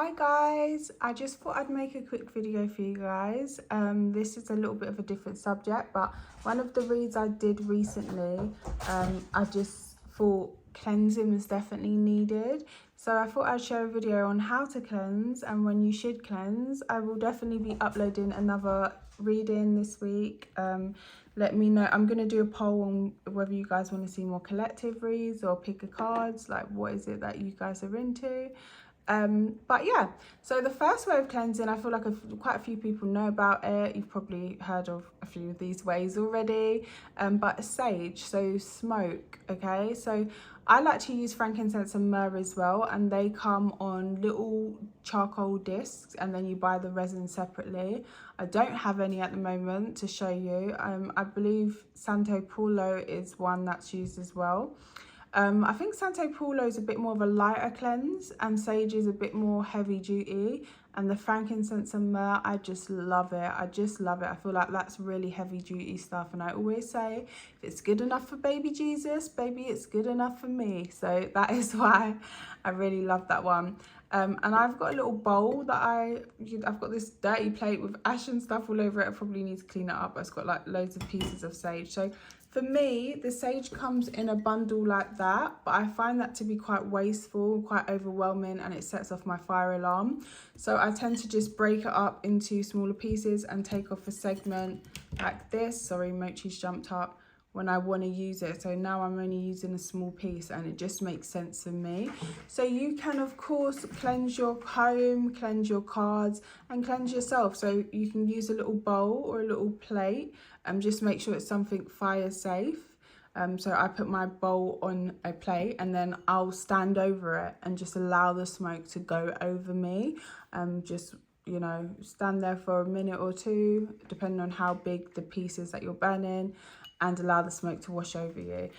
Hi guys, I just thought I'd make a quick video for you guys. This is a little bit of a different subject, but one of the reads I did recently, I just thought cleansing was definitely needed. So I thought I'd share a video on how to cleanse and when you should cleanse. I will definitely be uploading another reading this week. Let me know. I'm going to do a poll on whether you guys want to see more collective reads or pick a cards, like what is it that you guys are into. But yeah, so the first way of cleansing, I feel like quite a few people know about it. You've probably heard of a few of these ways already, but sage, so smoke. Okay, so I like to use frankincense and myrrh as well, and they come on little charcoal discs, and then you buy the resin separately. I don't have any at the moment to show you. I believe Santo Paulo is one that's used as well. I think Santo Paulo is a bit more of a lighter cleanse and sage is a bit more heavy duty, and the frankincense and myrrh, I just love it. I just love it. I feel like that's really heavy duty stuff, and I always say if it's good enough for baby Jesus, baby, it's good enough for me. So that is why I really love that one. And I've got a little bowl that I've got this dirty plate with ash and stuff all over it. I probably need to clean it up. It's got like loads of pieces of sage. So for me, the sage comes in a bundle like that, but I find that to be quite wasteful, quite overwhelming, and it sets off my fire alarm. So I tend to just break it up into smaller pieces and take off a segment like this. Sorry, Mochi's jumped up. When I want to use it. So now I'm only using a small piece and it just makes sense for me. So you can of course cleanse your home, cleanse your cards and cleanse yourself. So you can use a little bowl or a little plate and just make sure it's something fire safe. So I put my bowl on a plate and then I'll stand over it and just allow the smoke to go over me. Just, you know, stand there for a minute or two, depending on how big the piece is that you're burning, and allow the smoke to wash over you.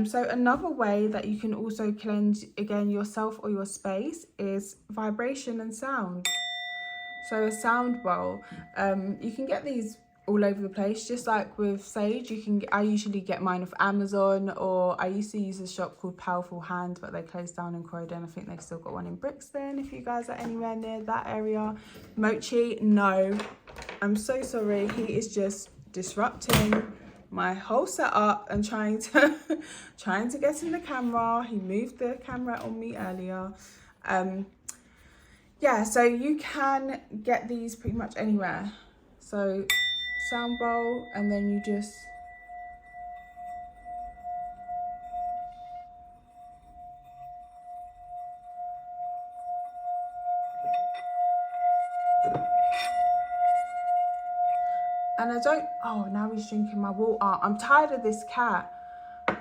So another way that you can also cleanse, again, yourself or your space is vibration and sound. So a sound bowl, you can get these all over the place, just like with sage. I usually get mine off Amazon, or I used to use a shop called Powerful Hand, but they closed down in Croydon. I think they've still got one in Brixton if you guys are anywhere near that area. Mochi, no, I'm so sorry, he is just disrupting my whole setup and trying to get in the camera. He moved the camera on me earlier. Yeah, so you can get these pretty much anywhere. So sound bowl, and then you just oh, now he's drinking my water. I'm tired of this cat.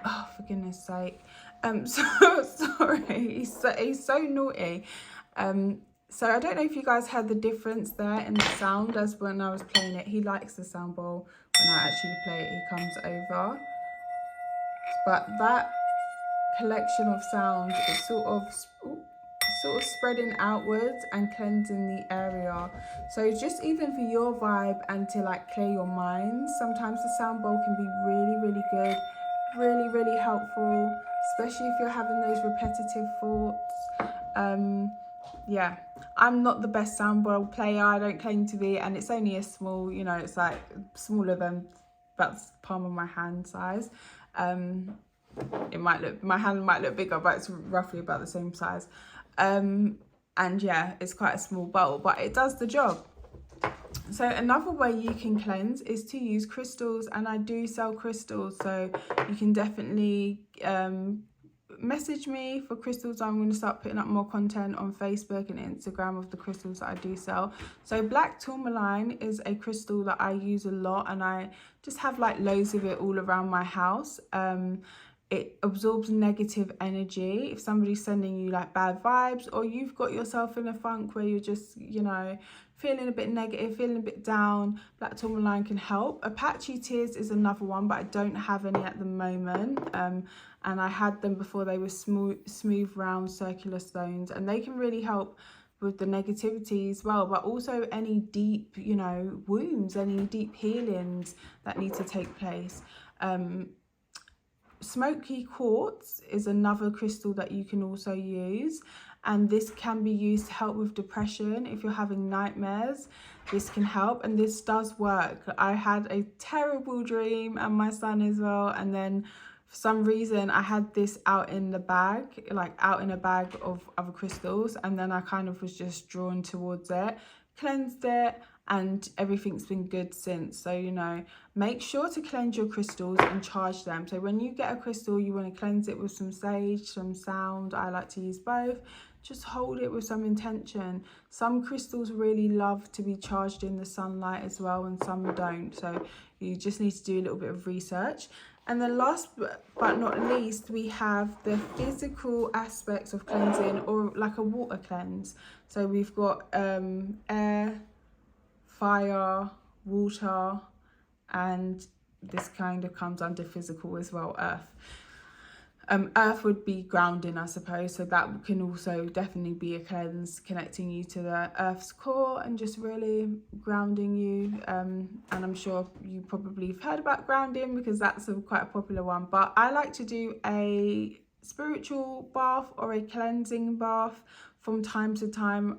Oh, for goodness sake. So sorry, he's so naughty. So I don't know if you guys heard the difference there in the sound as when I was playing it. He likes the sound bowl. When I actually play it, he comes over. But that collection of sound is sort of spreading outwards and cleansing the area. So just even for your vibe and to like clear your mind, sometimes the sound bowl can be really good, really helpful, especially if you're having those repetitive thoughts. Yeah, I'm not the best sound bowl player, I don't claim to be, and it's only a small, you know, it's like smaller than about the palm of my hand size. It might look, my hand might look bigger, but it's roughly about the same size. And yeah, it's quite a small bowl, but it does the job. So another way you can cleanse is to use crystals, and I do sell crystals, so you can definitely message me for crystals. I'm going to start putting up more content on Facebook and Instagram of the crystals that I do sell. So black tourmaline is a crystal that I use a lot, and I just have like loads of it all around my house. It absorbs negative energy. If somebody's sending you like bad vibes, or you've got yourself in a funk where you're just, you know, feeling a bit negative, feeling a bit down, black tourmaline can help. Apache tears is another one, but I don't have any at the moment. And I had them before. They were smooth round circular stones, and they can really help with the negativity as well, but also any deep, you know, wounds, any deep healings that need to take place. Smoky quartz is another crystal that you can also use, and this can be used to help with depression. If you're having nightmares, this can help, and this does work. I had a terrible dream, and my son as well, and then for some reason I had this out in the bag, like out in a bag of other crystals, and then I kind of was just drawn towards it, cleansed it, and everything's been good since. So, you know, make sure to cleanse your crystals and charge them. So when you get a crystal, you want to cleanse it with some sage, some sound. I like to use both. Just hold it with some intention. Some crystals really love to be charged in the sunlight as well, and some don't. So you just need to do a little bit of research. And then last but not least, we have the physical aspects of cleansing, or like a water cleanse. So we've got air, fire, water, and this kind of comes under physical as well, earth. Earth would be grounding, I suppose, so that can also definitely be a cleanse, connecting you to the earth's core and just really grounding you. And I'm sure you probably have heard about grounding because that's quite a popular one, but I like to do a spiritual bath or a cleansing bath from time to time.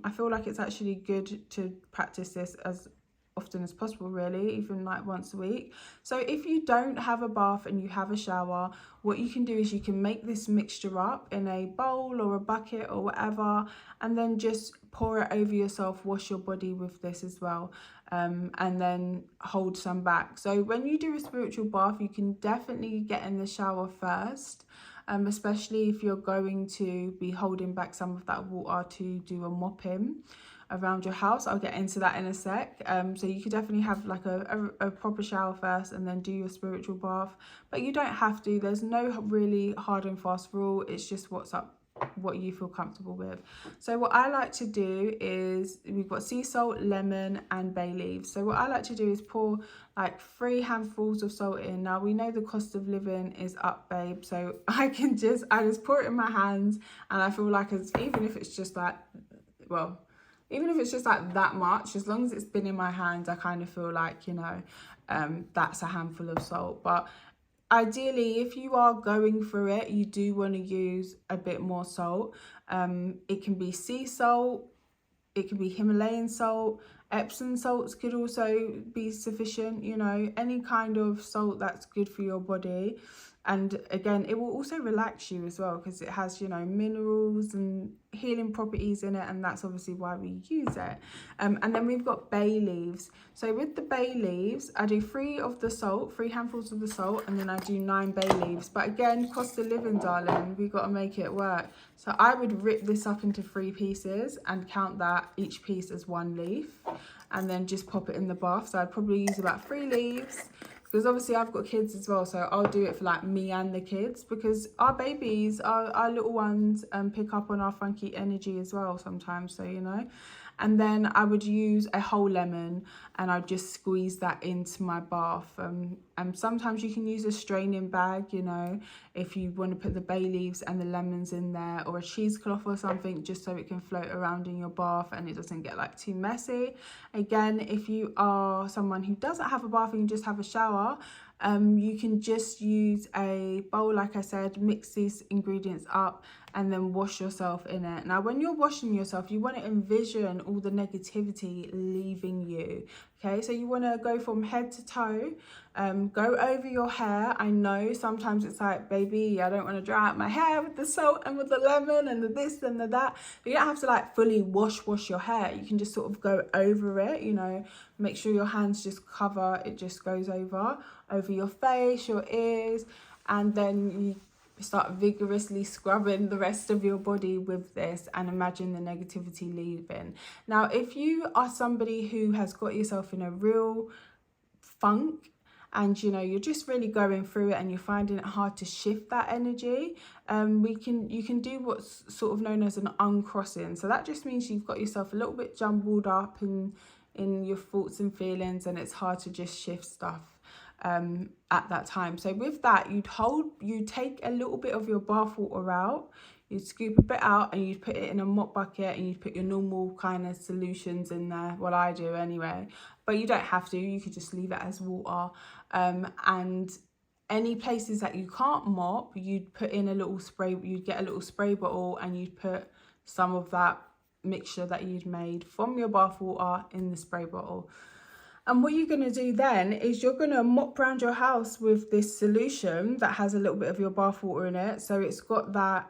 I feel like it's actually good to practice this as often as possible, really, even like once a week. So if you don't have a bath and you have a shower, what you can do is you can make this mixture up in a bowl or a bucket or whatever, and then just pour it over yourself, wash your body with this as well, and then hold some back. So when you do a spiritual bath, you can definitely get in the shower first, especially if you're going to be holding back some of that water to do a mopping around your house. I'll get into that in a sec. So you could definitely have like a proper shower first and then do your spiritual bath, but you don't have to. There's no really hard and fast rule. It's just what you feel comfortable with. So what I like to do is, we've got sea salt, lemon and bay leaves. So what I like to do is pour like 3 handfuls of salt in. Now we know the cost of living is up, babe, so I just pour it in my hands, and I feel like even if it's just like, well, even if it's just like that much, as long as it's been in my hands, I kind of feel like, you know, that's a handful of salt. But ideally, if you are going for it, you do want to use a bit more salt. It can be sea salt, it can be Himalayan salt, Epsom salts could also be sufficient, you know, any kind of salt that's good for your body. And again, it will also relax you as well, because it has, you know, minerals and healing properties in it, and that's obviously why we use it. And then we've got bay leaves. So with the bay leaves, I do 3 handfuls of the salt, and then I do 9 bay leaves. But again, cost of living, darling, we've got to make it work. So I would rip this up into 3 pieces and count that each piece as 1 leaf, and then just pop it in the bath. So I'd probably use about 3 leaves, because obviously I've got kids as well, so I'll do it for like me and the kids, because our babies, our little ones, pick up on our funky energy as well sometimes, so you know. And then I would use a whole lemon, and I'd just squeeze that into my bath. And sometimes you can use a straining bag, you know, if you want to put the bay leaves and the lemons in there, or a cheesecloth or something, just so it can float around in your bath and it doesn't get like too messy. Again, if you are someone who doesn't have a bath and you just have a shower, you can just use a bowl, like I said, mix these ingredients up, and then wash yourself in it. Now, when you're washing yourself, you want to envision all the negativity leaving you. Okay, so you want to go from head to toe, go over your hair. I know sometimes it's like, baby, I don't want to dry out my hair with the salt and with the lemon and the this and the that. But you don't have to like fully wash your hair. You can just sort of go over it, you know, make sure your hands just cover, it just goes over your face, your ears, and then you start vigorously scrubbing the rest of your body with this, and imagine the negativity leaving. Now, if you are somebody who has got yourself in a real funk, and you know, you're just really going through it and you're finding it hard to shift that energy, you can do what's sort of known as an uncrossing. So that just means you've got yourself a little bit jumbled up in your thoughts and feelings, and it's hard to just shift stuff at that time. So with that, you'd take a little bit of your bath water out, you'd scoop a bit out, and you'd put it in a mop bucket, and you'd put your normal kind of solutions in there. Well, I do anyway, but you don't have to. You could just leave it as water. And any places that you can't mop, you'd put in a little spray, you'd get a little spray bottle, and you'd put some of that mixture that you'd made from your bath water in the spray bottle. And what you're going to do then is you're going to mop around your house with this solution that has a little bit of your bath water in it. So it's got that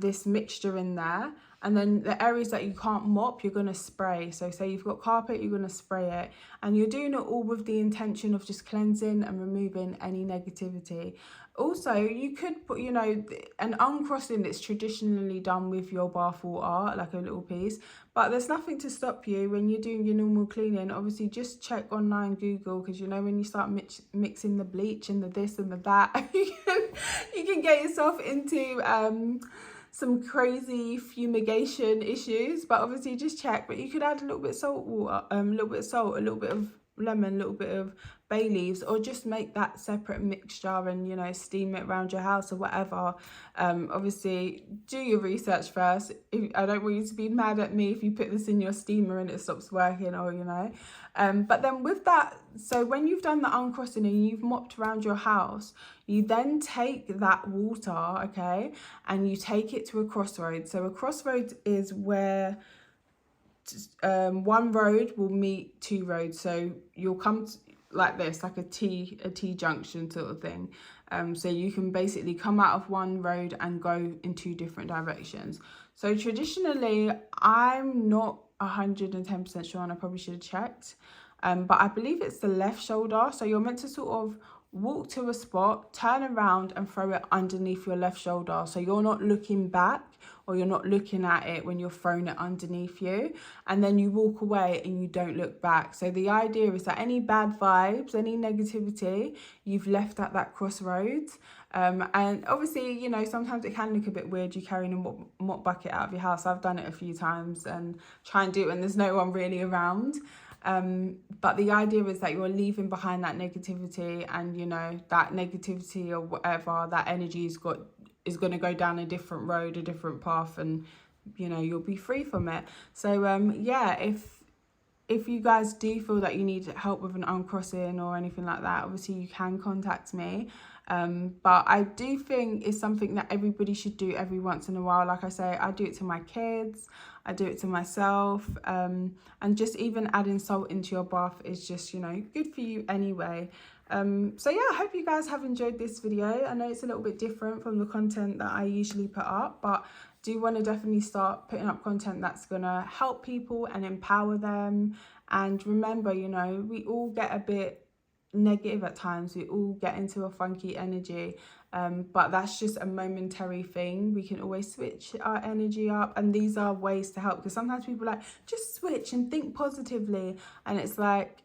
this mixture in there. And then the areas that you can't mop, you're going to spray. So say you've got carpet, you're going to spray it. And you're doing it all with the intention of just cleansing and removing any negativity. Also, you could put, you know, an uncrossing that's traditionally done with your bath water, like a little piece. But there's nothing to stop you when you're doing your normal cleaning. Obviously, just check online, Google, because, you know, when you start mixing the bleach and the this and the that, you can get yourself into some crazy fumigation issues. But obviously just check. But you could add a little bit of salt water, a little bit of salt, a little bit of lemon, a little bit of bay leaves, or just make that separate mixture and, you know, steam it around your house or whatever. Obviously do your research first. I don't want you to be mad at me if you put this in your steamer and it stops working, or, you know, but then with that, so when you've done the uncrossing and you've mopped around your house, you then take that water, okay, and you take it to a crossroads. So a crossroads is where one road will meet two roads. So you'll come like this, like a T junction sort of thing. So you can basically come out of one road and go in two different directions. So traditionally, I'm not 110% sure, and I probably should have checked, but I believe it's the left shoulder. So you're meant to sort of walk to a spot, turn around and throw it underneath your left shoulder. So you're not looking back, or you're not looking at it when you're throwing it underneath you, and then you walk away and you don't look back. So the idea is that any bad vibes, any negativity, you've left at that crossroads. And obviously, you know, sometimes it can look a bit weird, you carrying a mop bucket out of your house. I've done it a few times and try and do it when there's no one really around. But the idea is that you're leaving behind that negativity, and, you know, that negativity or whatever, that energy is going to go down a different road, a different path, and, you know, you'll be free from it. So yeah, if you guys do feel that you need help with an uncrossing or anything like that, obviously you can contact me. But I do think it's something that everybody should do every once in a while. Like I say, I do it to my kids, I do it to myself, and just even adding salt into your bath is just, you know, good for you anyway. So yeah, I hope you guys have enjoyed this video. I know it's a little bit different from the content that I usually put up, but do want to definitely start putting up content that's going to help people and empower them. And remember, you know, we all get a bit negative at times, we all get into a funky energy, but that's just a momentary thing. We can always switch our energy up, and these are ways to help, because sometimes people are like, just switch and think positively, and it's like,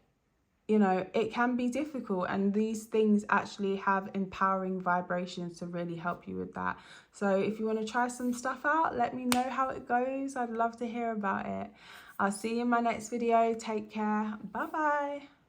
you know, it can be difficult, and these things actually have empowering vibrations to really help you with that. So if you want to try some stuff out, let me know how it goes. I'd love to hear about it. I'll see you in my next video. Take care. Bye bye.